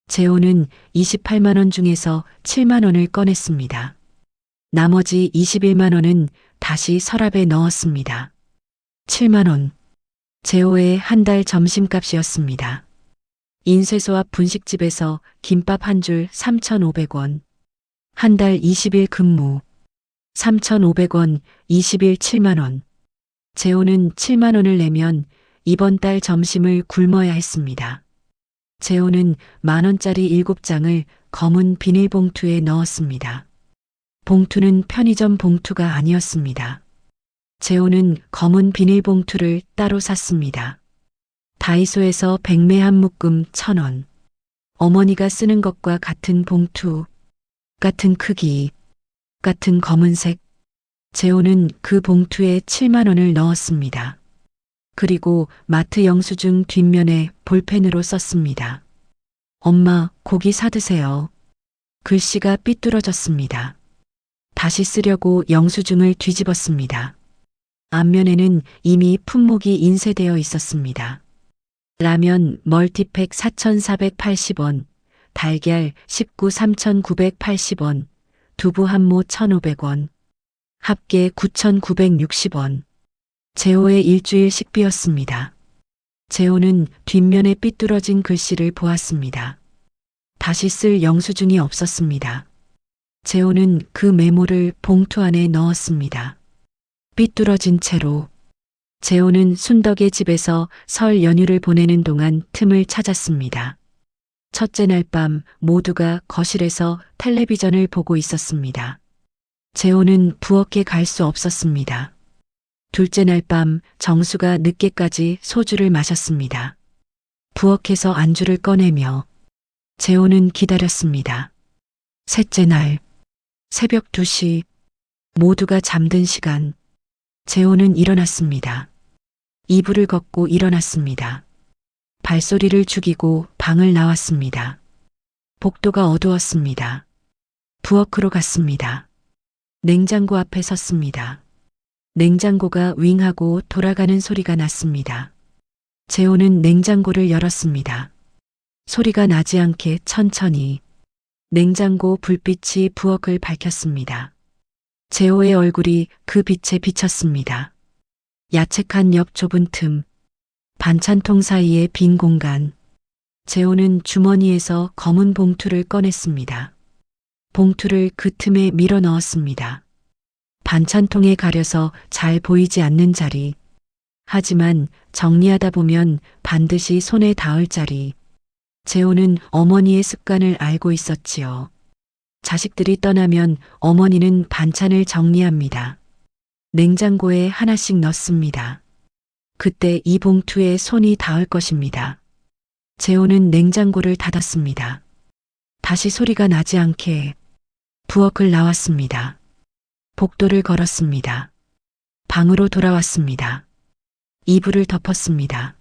재호는 28만원 중에서 7만원을 꺼냈습니다. 나머지 21만원은 다시 서랍에 넣었습니다. 7만원. 재호의 한 달 점심값이었습니다. 인쇄소 앞 분식집에서 김밥 한 줄 3,500원. 한 달 20일 근무. 3,500원, 20일 7만원. 재호는 7만원을 내면 이번 달 점심을 굶어야 했습니다. 재호는 10,000원짜리 7장을 검은 비닐봉투에 넣었습니다. 봉투는 편의점 봉투가 아니었습니다. 재호는 검은 비닐봉투를 따로 샀습니다. 다이소에서 백매 한 묶음 1,000원. 어머니가 쓰는 것과 같은 봉투, 같은 크기, 같은 검은색. 재호는 그 봉투에 7만원을 넣었습니다. 그리고 마트 영수증 뒷면에 볼펜으로 썼습니다. 엄마, 고기 사드세요. 글씨가 삐뚤어졌습니다. 다시 쓰려고 영수증을 뒤집었습니다. 앞면에는 이미 품목이 인쇄되어 있었습니다. 라면 멀티팩 4,480원, 달걀 19 3,980원, 두부 한모 1,500원, 합계 9,960원. 재호의 일주일 식비였습니다. 재호는 뒷면에 삐뚤어진 글씨를 보았습니다. 다시 쓸 영수증이 없었습니다. 재호는 그 메모를 봉투 안에 넣었습니다. 삐뚤어진 채로. 재호는 순덕의 집에서 설 연휴를 보내는 동안 틈을 찾았습니다. 첫째 날 밤 모두가 거실에서 텔레비전을 보고 있었습니다. 재호는 부엌에 갈 수 없었습니다. 둘째 날 밤 정수가 늦게까지 소주를 마셨습니다. 부엌에서 안주를 꺼내며 재호는 기다렸습니다. 셋째 날 새벽 2시 모두가 잠든 시간 재호는 일어났습니다. 이불을 걷고 일어났습니다. 발소리를 죽이고 방을 나왔습니다. 복도가 어두웠습니다. 부엌으로 갔습니다. 냉장고 앞에 섰습니다. 냉장고가 윙하고 돌아가는 소리가 났습니다. 재호는 냉장고를 열었습니다. 소리가 나지 않게 천천히 냉장고 불빛이 부엌을 밝혔습니다. 재호의 얼굴이 그 빛에 비쳤습니다. 야채칸 옆 좁은 틈, 반찬통 사이의 빈 공간. 재호는 주머니에서 검은 봉투를 꺼냈습니다. 봉투를 그 틈에 밀어 넣었습니다. 반찬통에 가려서 잘 보이지 않는 자리. 하지만 정리하다 보면 반드시 손에 닿을 자리. 재호는 어머니의 습관을 알고 있었지요. 자식들이 떠나면 어머니는 반찬을 정리합니다. 냉장고에 하나씩 넣습니다. 그때 이 봉투에 손이 닿을 것입니다. 재호는 냉장고를 닫았습니다. 다시 소리가 나지 않게 부엌을 나왔습니다. 복도를 걸었습니다. 방으로 돌아왔습니다. 이불을 덮었습니다.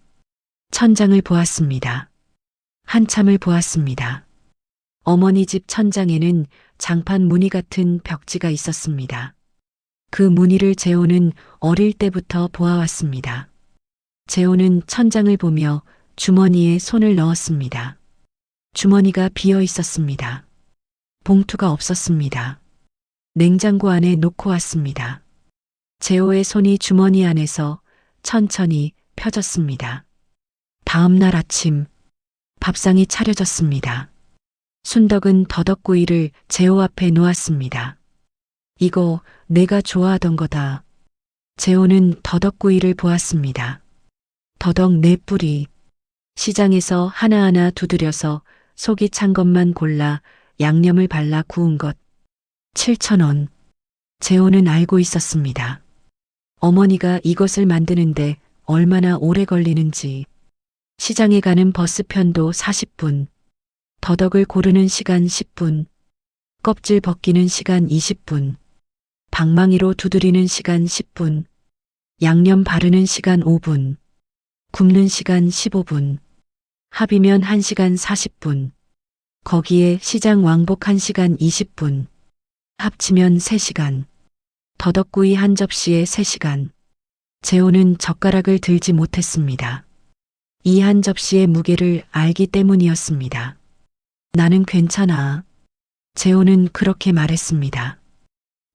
천장을 보았습니다. 한참을 보았습니다. 어머니 집 천장에는 장판 무늬 같은 벽지가 있었습니다. 그 무늬를 재호는 어릴 때부터 보아왔습니다. 재호는 천장을 보며 주머니에 손을 넣었습니다. 주머니가 비어 있었습니다. 봉투가 없었습니다. 냉장고 안에 놓고 왔습니다. 재호의 손이 주머니 안에서 천천히 펴졌습니다. 다음 날 아침 밥상이 차려졌습니다. 순덕은 더덕구이를 재호 앞에 놓았습니다. 이거 내가 좋아하던 거다. 재호는 더덕구이를 보았습니다. 더덕 4뿌리. 시장에서 하나하나 두드려서 속이 찬 것만 골라 양념을 발라 구운 것. 7,000원. 재호는 알고 있었습니다. 어머니가 이것을 만드는데 얼마나 오래 걸리는지. 시장에 가는 버스편도 40분. 더덕을 고르는 시간 10분. 껍질 벗기는 시간 20분. 방망이로 두드리는 시간 10분. 양념 바르는 시간 5분. 굽는 시간 15분. 합이면 1시간 40분. 거기에 시장 왕복 1시간 20분. 합치면 3시간. 더덕구이 한 접시에 3시간. 재호는 젓가락을 들지 못했습니다. 이 한 접시의 무게를 알기 때문이었습니다. 나는 괜찮아. 재호는 그렇게 말했습니다.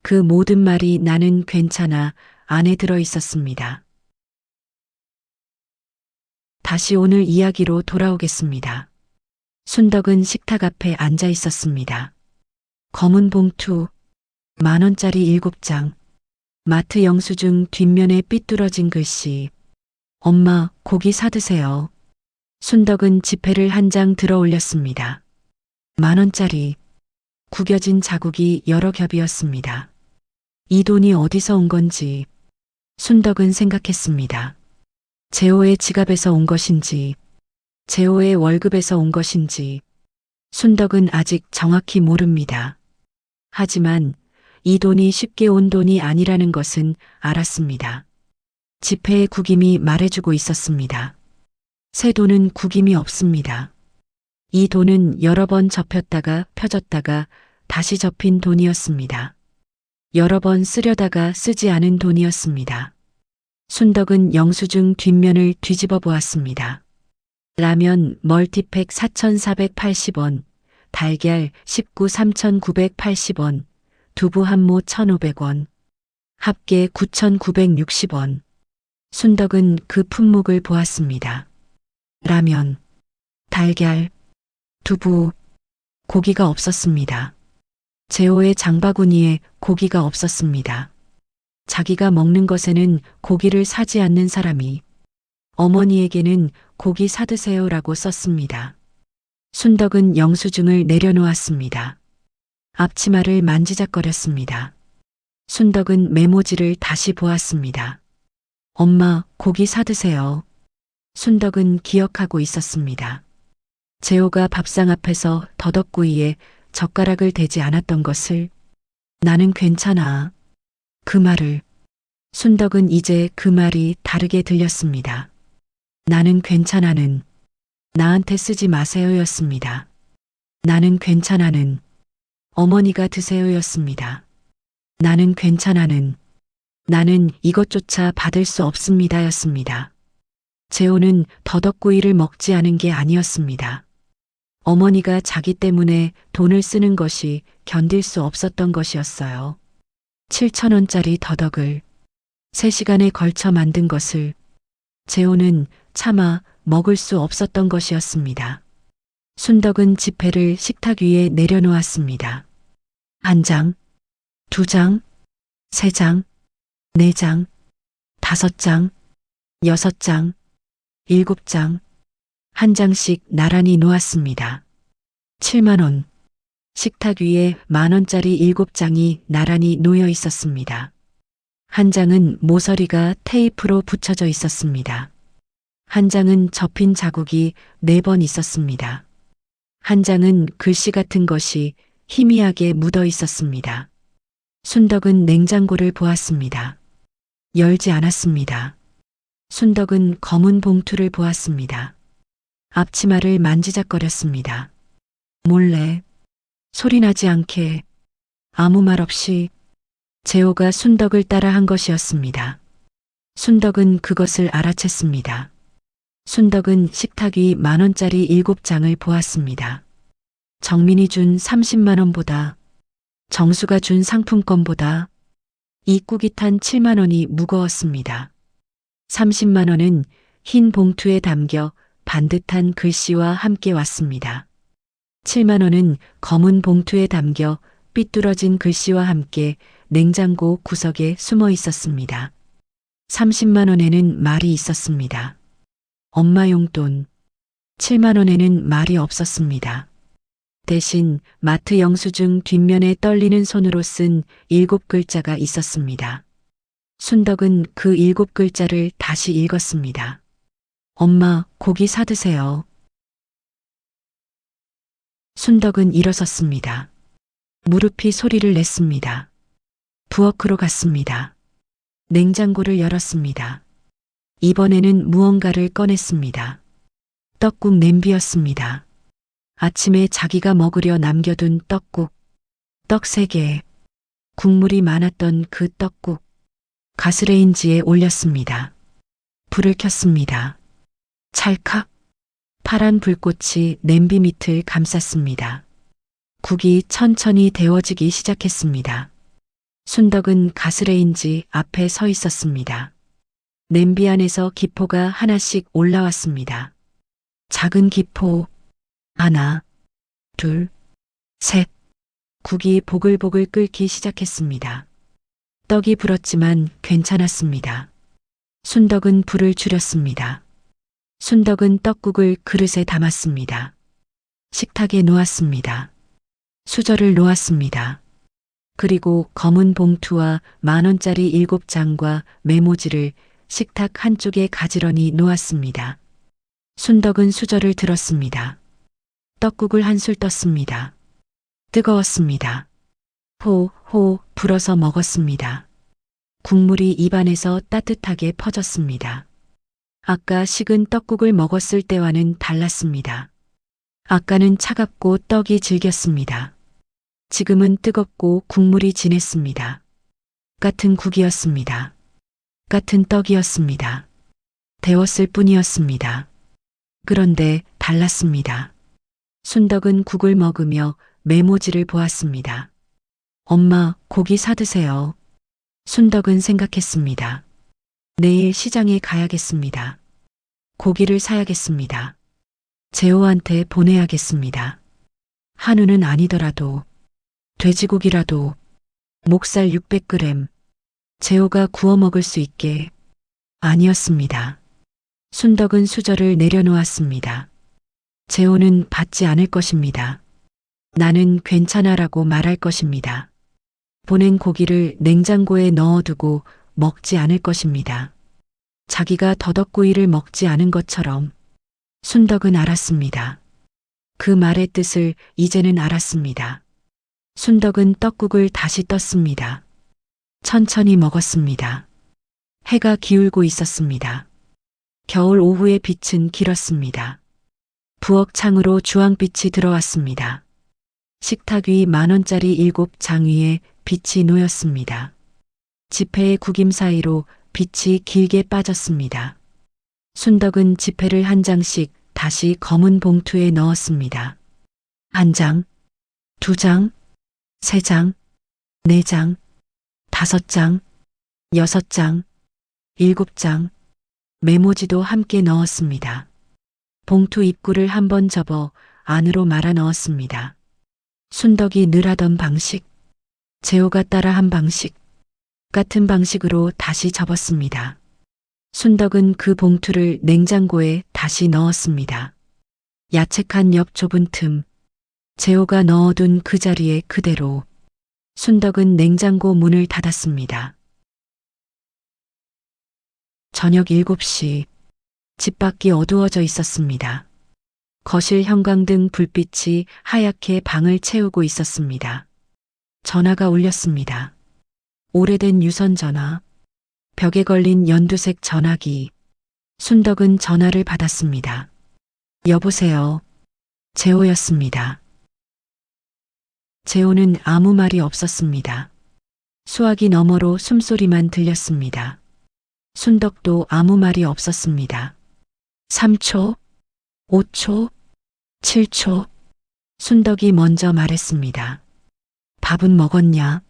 그 모든 말이 나는 괜찮아 안에 들어 있었습니다. 다시 오늘 이야기로 돌아오겠습니다. 순덕은 식탁 앞에 앉아 있었습니다. 검은 봉투, 10,000원짜리 7장, 마트 영수증 뒷면에 삐뚤어진 글씨. 엄마, 고기 사드세요. 순덕은 지폐를 한 장 들어 올렸습니다. 10,000원짜리. 구겨진 자국이 여러 겹이었습니다. 이 돈이 어디서 온 건지 순덕은 생각했습니다. 재호의 지갑에서 온 것인지, 재호의 월급에서 온 것인지 순덕은 아직 정확히 모릅니다. 하지만 이 돈이 쉽게 온 돈이 아니라는 것은 알았습니다. 지폐의 구김이 말해주고 있었습니다. 새 돈은 구김이 없습니다. 이 돈은 여러 번 접혔다가 펴졌다가 다시 접힌 돈이었습니다. 여러 번 쓰려다가 쓰지 않은 돈이었습니다. 순덕은 영수증 뒷면을 뒤집어 보았습니다. 라면 멀티팩 4,480원, 달걀 19 3,980원, 두부 한 모 1,500원, 합계 9,960원. 순덕은 그 품목을 보았습니다. 라면, 달걀, 두부, 고기가 없었습니다. 재호의 장바구니에 고기가 없었습니다. 자기가 먹는 것에는 고기를 사지 않는 사람이 어머니에게는 고기 사드세요라고 썼습니다. 순덕은 영수증을 내려놓았습니다. 앞치마를 만지작거렸습니다. 순덕은 메모지를 다시 보았습니다. 엄마, 고기 사드세요. 순덕은 기억하고 있었습니다. 재호가 밥상 앞에서 더덕구이에 젓가락을 대지 않았던 것을. 나는 괜찮아. 그 말을. 순덕은 이제 그 말이 다르게 들렸습니다. 나는 괜찮아는 나한테 쓰지 마세요였습니다. 나는 괜찮아는 어머니가 드세요였습니다. 나는 괜찮아는 나는 이것조차 받을 수 없습니다였습니다. 재호는 더덕구이를 먹지 않은 게 아니었습니다. 어머니가 자기 때문에 돈을 쓰는 것이 견딜 수 없었던 것이었어요. 7,000원짜리 더덕을 3시간에 걸쳐 만든 것을 재호는 차마 먹을 수 없었던 것이었습니다. 순덕은 지폐를 식탁 위에 내려놓았습니다. 1장, 2장, 3장, 4장, 5장, 6장, 7장, 한 장씩 나란히 놓았습니다. 7만원. 식탁 위에 10,000원짜리 7장이 나란히 놓여 있었습니다. 한 장은 모서리가 테이프로 붙여져 있었습니다. 한 장은 접힌 자국이 4번 있었습니다. 한 장은 글씨 같은 것이 희미하게 묻어 있었습니다. 순덕은 냉장고를 보았습니다. 열지 않았습니다. 순덕은 검은 봉투를 보았습니다. 앞치마를 만지작거렸습니다. 몰래, 소리나지 않게, 아무 말 없이 재호가 순덕을 따라 한 것이었습니다. 순덕은 그것을 알아챘습니다. 순덕은 식탁 위 10,000원짜리 7장을 보았습니다. 정민이 준 30만 원보다, 정수가 준 상품권보다 이 꾸깃한 7만 원이 무거웠습니다. 30만 원은 흰 봉투에 담겨 반듯한 글씨와 함께 왔습니다. 7만 원은 검은 봉투에 담겨 삐뚤어진 글씨와 함께 냉장고 구석에 숨어 있었습니다. 30만 원에는 말이 있었습니다. 엄마 용돈. 7만 원에는 말이 없었습니다. 대신 마트 영수증 뒷면에 떨리는 손으로 쓴 7글자가 있었습니다. 순덕은 그 7글자를 다시 읽었습니다. 엄마, 고기 사드세요. 순덕은 일어섰습니다. 무릎이 소리를 냈습니다. 부엌으로 갔습니다. 냉장고를 열었습니다. 이번에는 무언가를 꺼냈습니다. 떡국 냄비였습니다. 아침에 자기가 먹으려 남겨둔 떡국. 떡 3개. 국물이 많았던 그 떡국. 가스레인지에 올렸습니다. 불을 켰습니다. 찰칵. 파란 불꽃이 냄비 밑을 감쌌습니다. 국이 천천히 데워지기 시작했습니다. 순덕은 가스레인지 앞에 서 있었습니다. 냄비 안에서 기포가 하나씩 올라왔습니다. 작은 기포. 하나, 둘, 셋. 국이 보글보글 끓기 시작했습니다. 떡이 불었지만 괜찮았습니다. 순덕은 불을 줄였습니다. 순덕은 떡국을 그릇에 담았습니다. 식탁에 놓았습니다. 수저를 놓았습니다. 그리고 검은 봉투와 10,000원짜리 7장과 메모지를 식탁 한쪽에 가지런히 놓았습니다. 순덕은 수저를 들었습니다. 떡국을 한술 떴습니다. 뜨거웠습니다. 호 불어서 먹었습니다. 국물이 입안에서 따뜻하게 퍼졌습니다. 아까 식은 떡국을 먹었을 때와는 달랐습니다. 아까는 차갑고 떡이 질겼습니다. 지금은 뜨겁고 국물이 진했습니다. 같은 국이었습니다. 같은 떡이었습니다. 데웠을 뿐이었습니다. 그런데 달랐습니다. 순덕은 국을 먹으며 메모지를 보았습니다. 엄마, 고기 사드세요. 순덕은 생각했습니다. 내일 시장에 가야겠습니다. 고기를 사야겠습니다. 재호한테 보내야겠습니다. 한우는 아니더라도 돼지고기라도 목살 600g 재호가 구워 먹을 수 있게. 아니었습니다. 순덕은 수저를 내려놓았습니다. 재호는 받지 않을 것입니다. 나는 괜찮아라고 말할 것입니다. 보낸 고기를 냉장고에 넣어두고 먹지 않을 것입니다. 자기가 더덕구이를 먹지 않은 것처럼. 순덕은 알았습니다. 그 말의 뜻을 이제는 알았습니다. 순덕은 떡국을 다시 떴습니다. 천천히 먹었습니다. 해가 기울고 있었습니다. 겨울 오후의 빛은 길었습니다. 부엌 창으로 주황빛이 들어왔습니다. 식탁 위 10,000원짜리 7장 위에 빛이 놓였습니다. 지폐의 구김 사이로 빛이 길게 빠졌습니다. 순덕은 지폐를 한 장씩 다시 검은 봉투에 넣었습니다. 1장, 2장, 3장, 4장, 5장, 6장, 7장, 메모지도 함께 넣었습니다. 봉투 입구를 한번 접어 안으로 말아 넣었습니다. 순덕이 늘 하던 방식, 재호가 따라 한 방식, 같은 방식으로 다시 접었습니다. 순덕은 그 봉투를 냉장고에 다시 넣었습니다. 야채칸 옆 좁은 틈, 재호가 넣어둔 그 자리에 그대로. 순덕은 냉장고 문을 닫았습니다. 저녁 7시, 집 밖이 어두워져 있었습니다. 거실 형광등 불빛이 하얗게 방을 채우고 있었습니다. 전화가 울렸습니다. 오래된 유선 전화, 벽에 걸린 연두색 전화기, 순덕은 전화를 받았습니다. 여보세요. 재호였습니다. 재호는 아무 말이 없었습니다. 수화기 너머로 숨소리만 들렸습니다. 순덕도 아무 말이 없었습니다. 3초, 5초, 7초. 순덕이 먼저 말했습니다. 밥은 먹었냐?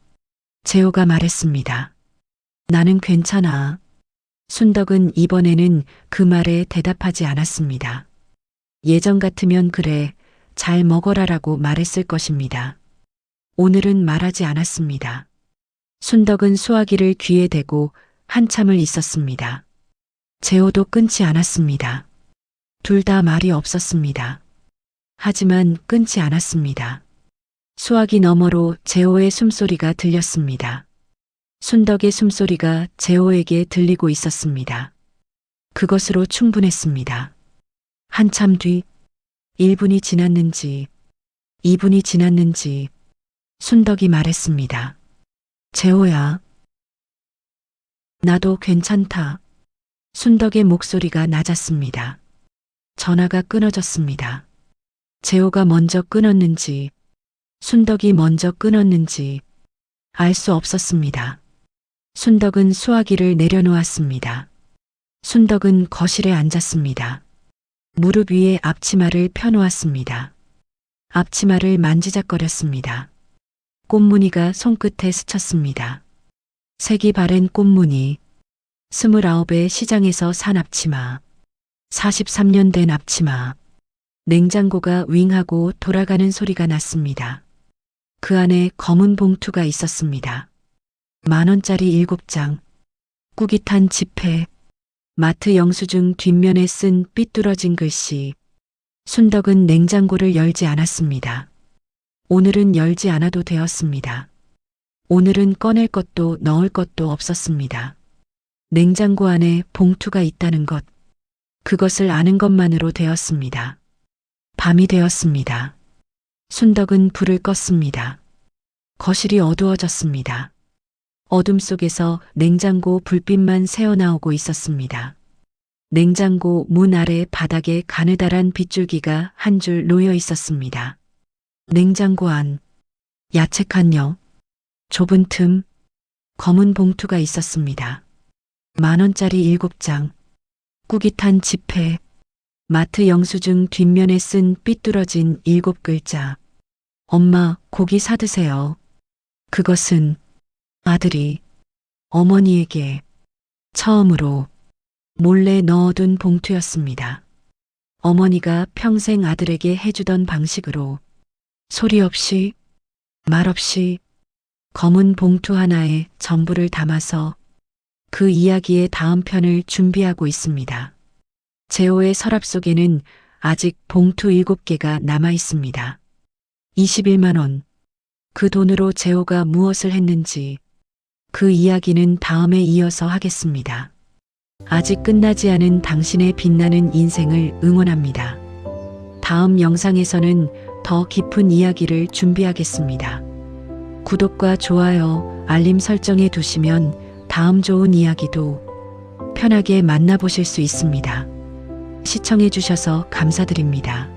재호가 말했습니다. 나는 괜찮아. 순덕은 이번에는 그 말에 대답하지 않았습니다. 예전 같으면 그래, 잘 먹어라라고 말했을 것입니다. 오늘은 말하지 않았습니다. 순덕은 수화기를 귀에 대고 한참을 있었습니다. 재호도 끊지 않았습니다. 둘 다 말이 없었습니다. 하지만 끊지 않았습니다. 수화기 너머로 재호의 숨소리가 들렸습니다. 순덕의 숨소리가 재호에게 들리고 있었습니다. 그것으로 충분했습니다. 한참 뒤 1분이 지났는지 2분이 지났는지 순덕이 말했습니다. 재호야. 나도 괜찮다. 순덕의 목소리가 낮았습니다. 전화가 끊어졌습니다. 재호가 먼저 끊었는지 순덕이 먼저 끊었는지 알 수 없었습니다. 순덕은 수화기를 내려놓았습니다. 순덕은 거실에 앉았습니다. 무릎 위에 앞치마를 펴놓았습니다. 앞치마를 만지작거렸습니다. 꽃무늬가 손끝에 스쳤습니다. 색이 바랜 꽃무늬, 29의 시장에서 산 앞치마, 43년 된 앞치마. 냉장고가 윙하고 돌아가는 소리가 났습니다. 그 안에 검은 봉투가 있었습니다. 10,000원짜리 7장, 꾸깃한 지폐, 마트 영수증 뒷면에 쓴 삐뚤어진 글씨. 순덕은 냉장고를 열지 않았습니다. 오늘은 열지 않아도 되었습니다. 오늘은 꺼낼 것도 넣을 것도 없었습니다. 냉장고 안에 봉투가 있다는 것, 그것을 아는 것만으로 되었습니다. 밤이 되었습니다. 순덕은 불을 껐습니다. 거실이 어두워졌습니다. 어둠 속에서 냉장고 불빛만 새어나오고 있었습니다. 냉장고 문 아래 바닥에 가느다란 빗줄기가 한 줄 놓여 있었습니다. 냉장고 안, 야채칸요, 좁은 틈, 검은 봉투가 있었습니다. 10,000원짜리 7장, 꾸깃한 지폐, 마트 영수증 뒷면에 쓴 삐뚤어진 7글자. 엄마, 고기 사드세요. 그것은 아들이 어머니에게 처음으로 몰래 넣어둔 봉투였습니다. 어머니가 평생 아들에게 해주던 방식으로 소리 없이, 말 없이 검은 봉투 하나에 전부를 담아서 그 이야기의 다음 편을 준비하고 있습니다. 재호의 서랍 속에는 아직 봉투 7개가 남아 있습니다. 21만 원. 그 돈으로 재호가 무엇을 했는지 그 이야기는 다음에 이어서 하겠습니다. 아직 끝나지 않은 당신의 빛나는 인생을 응원합니다. 다음 영상에서는 더 깊은 이야기를 준비하겠습니다. 구독과 좋아요, 알림 설정해 두시면 다음 좋은 이야기도 편하게 만나보실 수 있습니다. 시청해 주셔서 감사드립니다.